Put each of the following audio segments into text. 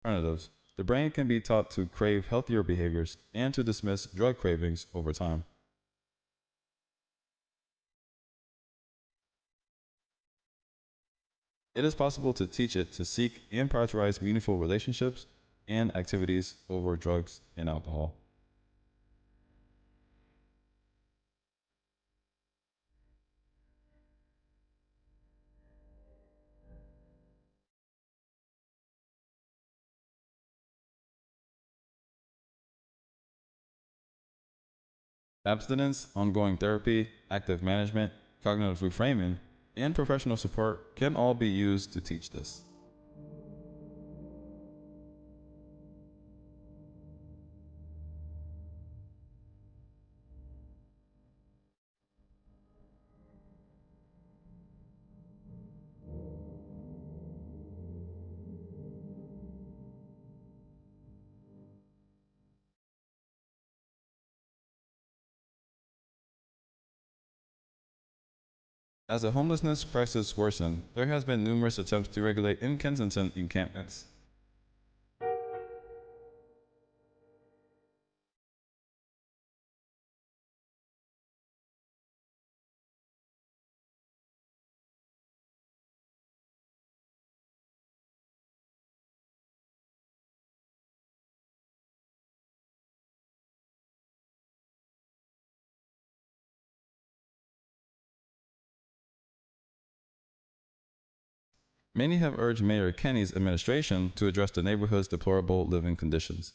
Alternatives. The brain can be taught to crave healthier behaviors and to dismiss drug cravings over time. It is possible to teach it to seek and prioritize meaningful relationships and activities over drugs and alcohol. Abstinence, ongoing therapy, active management, cognitive reframing, and professional support can all be used to teach this. As the homelessness crisis worsened, there has been numerous attempts to regulate in Kensington encampments. Many have urged Mayor Kenny's administration to address the neighborhood's deplorable living conditions.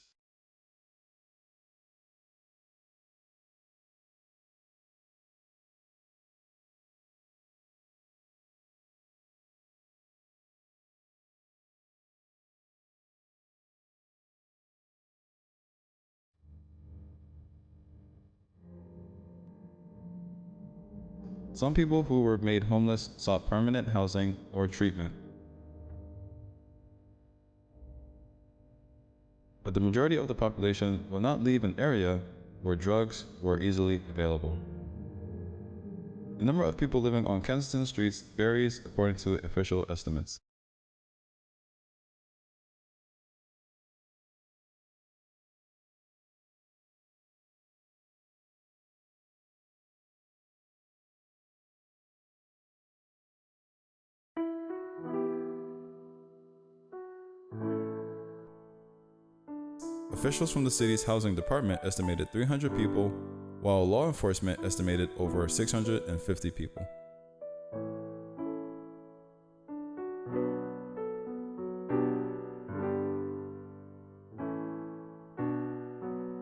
Some people who were made homeless sought permanent housing or treatment, but the majority of the population will not leave an area where drugs were easily available. The number of people living on Kensington streets varies according to official estimates. Officials from the city's housing department estimated 300 people, while law enforcement estimated over 650 people.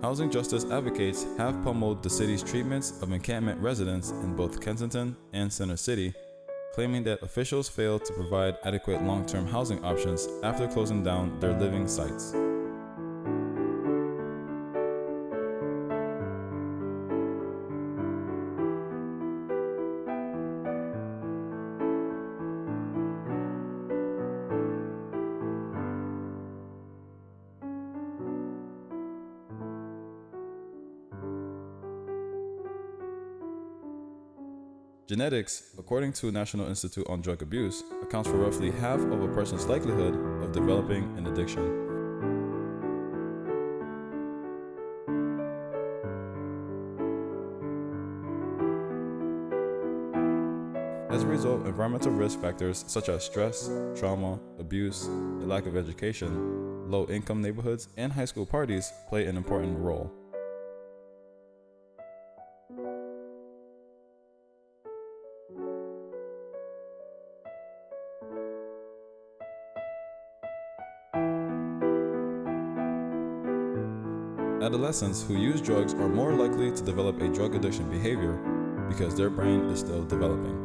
Housing justice advocates have pummeled the city's treatments of encampment residents in both Kensington and Center City, claiming that officials failed to provide adequate long-term housing options after closing down their living sites. Genetics, according to National Institute on Drug Abuse, accounts for roughly half of a person's likelihood of developing an addiction. As a result, environmental risk factors such as stress, trauma, abuse, a lack of education, low-income neighborhoods, and high school parties play an important role. Adolescents who use drugs are more likely to develop a drug addiction behavior because their brain is still developing.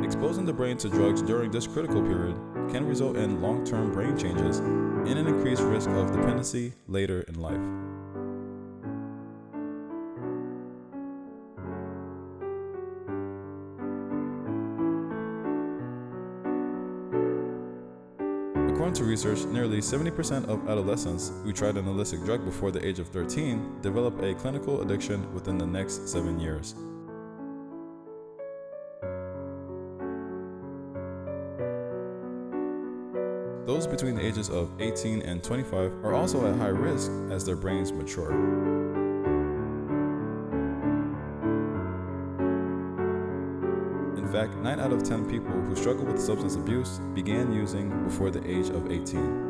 Exposing the brain to drugs during this critical period can result in long-term brain changes and an increased risk of dependency later in life. According to research, nearly 70% of adolescents who tried an illicit drug before the age of 13 develop a clinical addiction within the next 7 years. Those between the ages of 18 and 25 are also at high risk as their brains mature. In fact, 9 out of 10 people who struggle with substance abuse began using before the age of 18.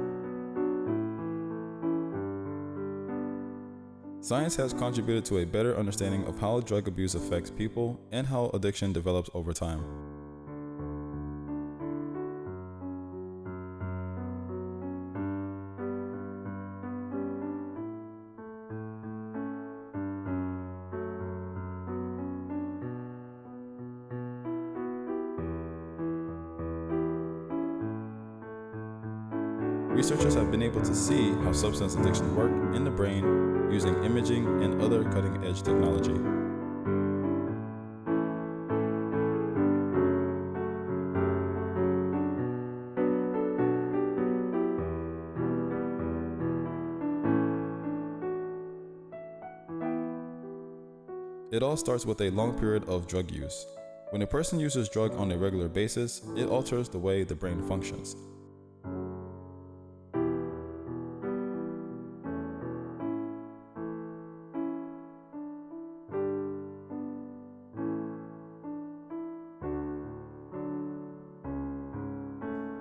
Science has contributed to a better understanding of how drug abuse affects people and how addiction develops over time. Researchers have been able to see how substance addiction work in the brain using imaging and other cutting-edge technology. It all starts with a long period of drug use. When a person uses drug on a regular basis, it alters the way the brain functions.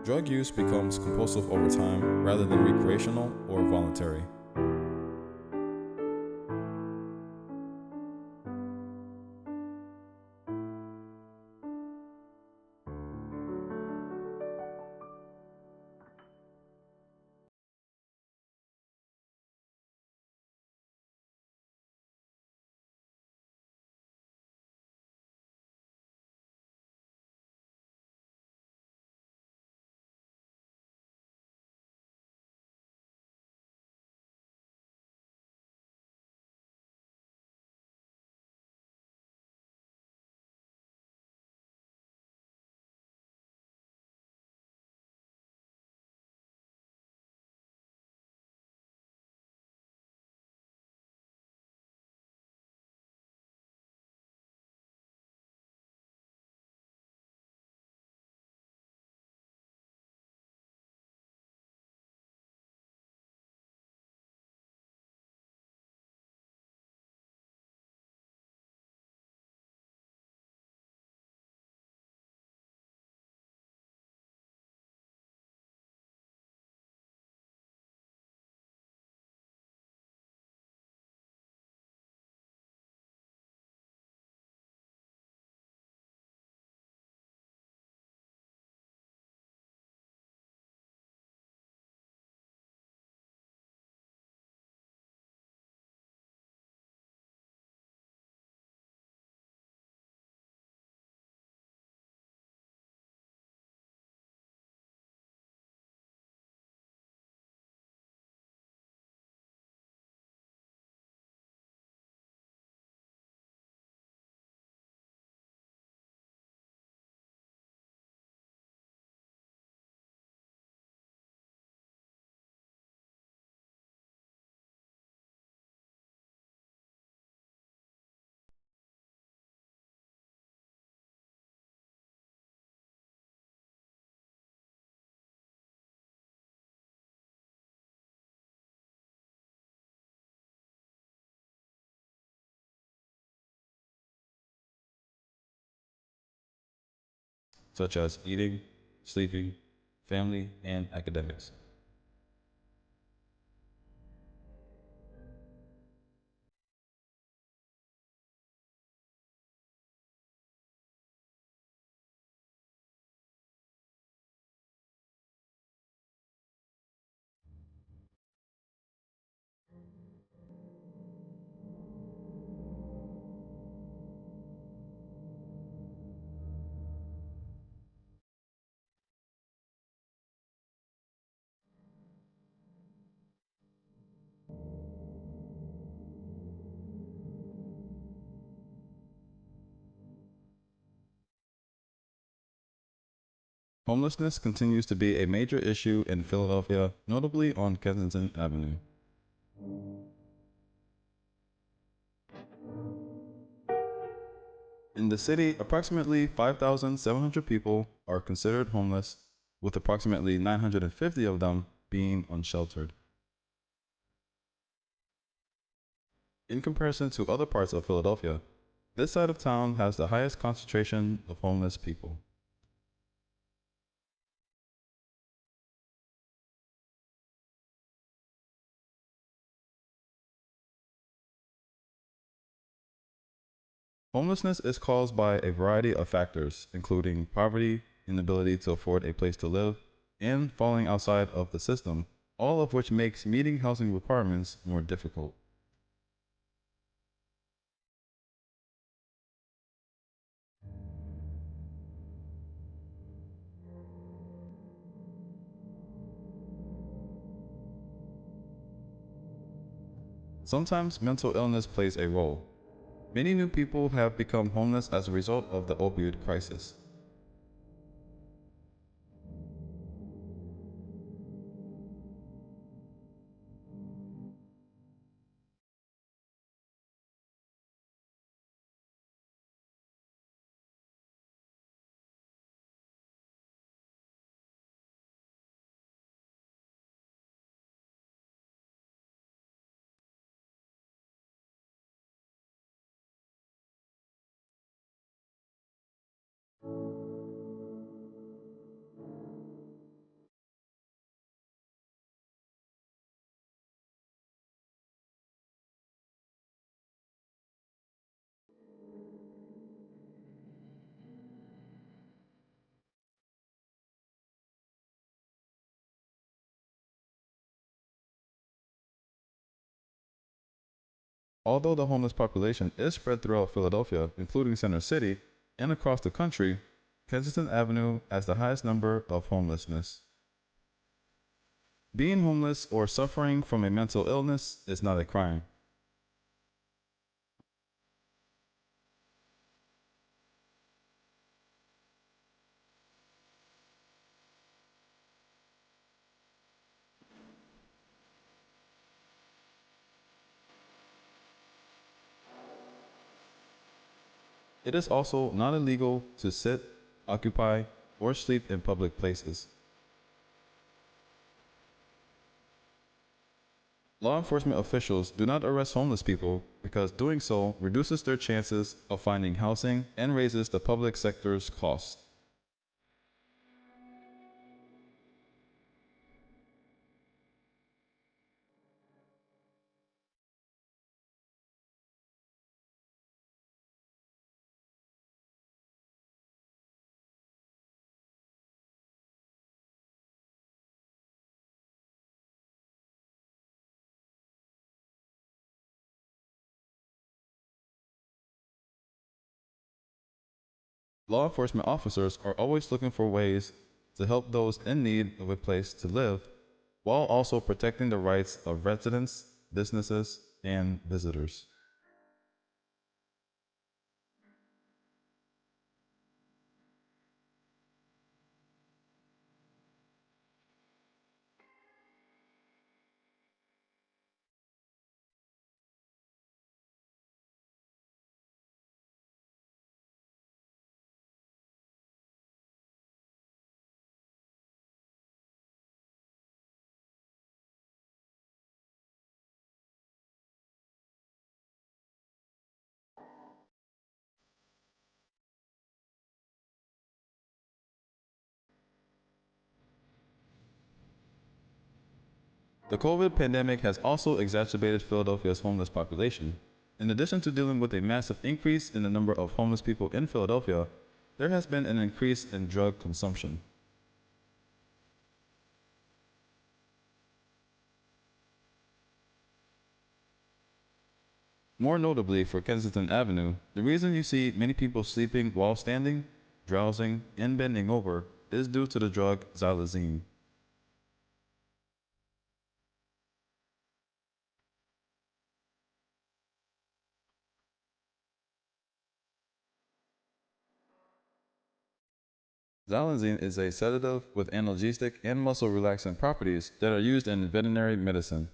Drug use becomes compulsive over time rather than recreational or voluntary. Such as eating, sleeping, family, and academics. Homelessness continues to be a major issue in Philadelphia, notably on Kensington Avenue. In the city, approximately 5,700 people are considered homeless, with approximately 950 of them being unsheltered. In comparison to other parts of Philadelphia, this side of town has the highest concentration of homeless people. Homelessness is caused by a variety of factors, including poverty, inability to afford a place to live, and falling outside of the system, all of which makes meeting housing requirements more difficult. Sometimes mental illness plays a role. Many new people have become homeless as a result of the opioid crisis. Although the homeless population is spread throughout Philadelphia, including Center City, and across the country, Kensington Avenue has the highest number of homelessness. Being homeless or suffering from a mental illness is not a crime. It is also not illegal to sit, occupy, or sleep in public places. Law enforcement officials do not arrest homeless people because doing so reduces their chances of finding housing and raises the public sector's costs. Law enforcement officers are always looking for ways to help those in need of a place to live while also protecting the rights of residents, businesses, and visitors. The COVID pandemic has also exacerbated Philadelphia's homeless population. In addition to dealing with a massive increase in the number of homeless people in Philadelphia, there has been an increase in drug consumption. More notably for Kensington Avenue, the reason you see many people sleeping while standing, drowsing, and bending over is due to the drug xylazine. Xylazine is a sedative with analgesic and muscle relaxant properties that are used in veterinary medicine.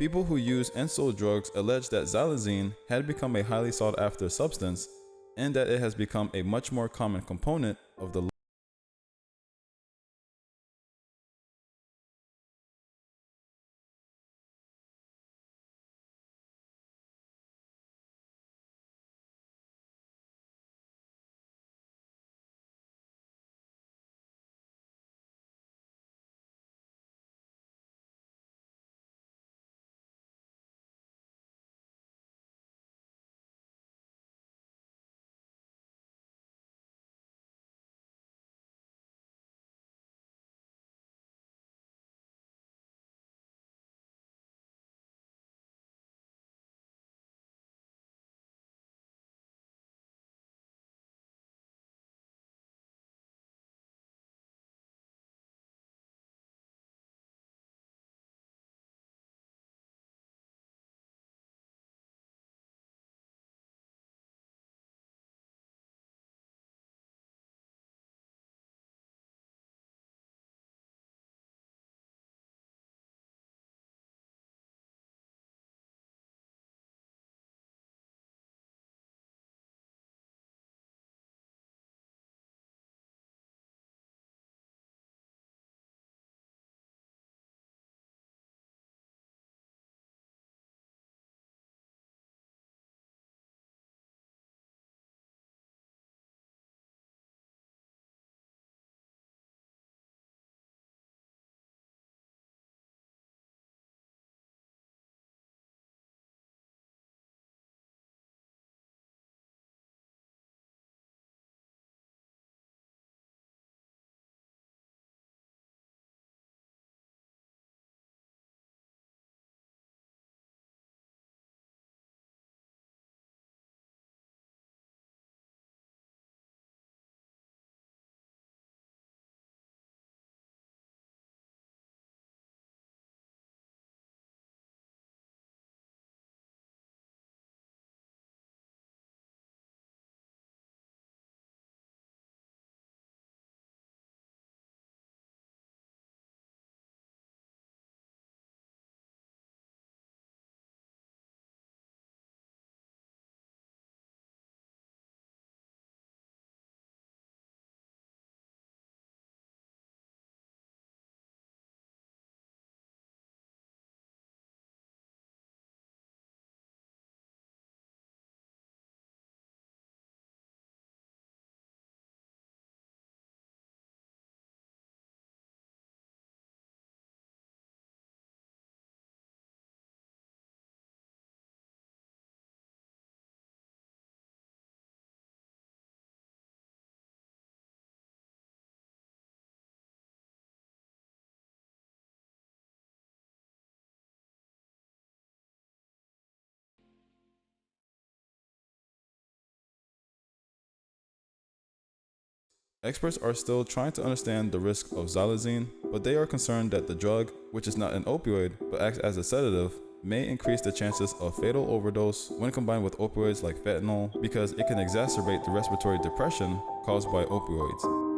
People who use and sold drugs allege that xylazine had become a highly sought after substance and that it has become a much more common component of the Experts are still trying to understand the risk of xylazine, but they are concerned that the drug, which is not an opioid but acts as a sedative, may increase the chances of fatal overdose when combined with opioids like fentanyl because it can exacerbate the respiratory depression caused by opioids.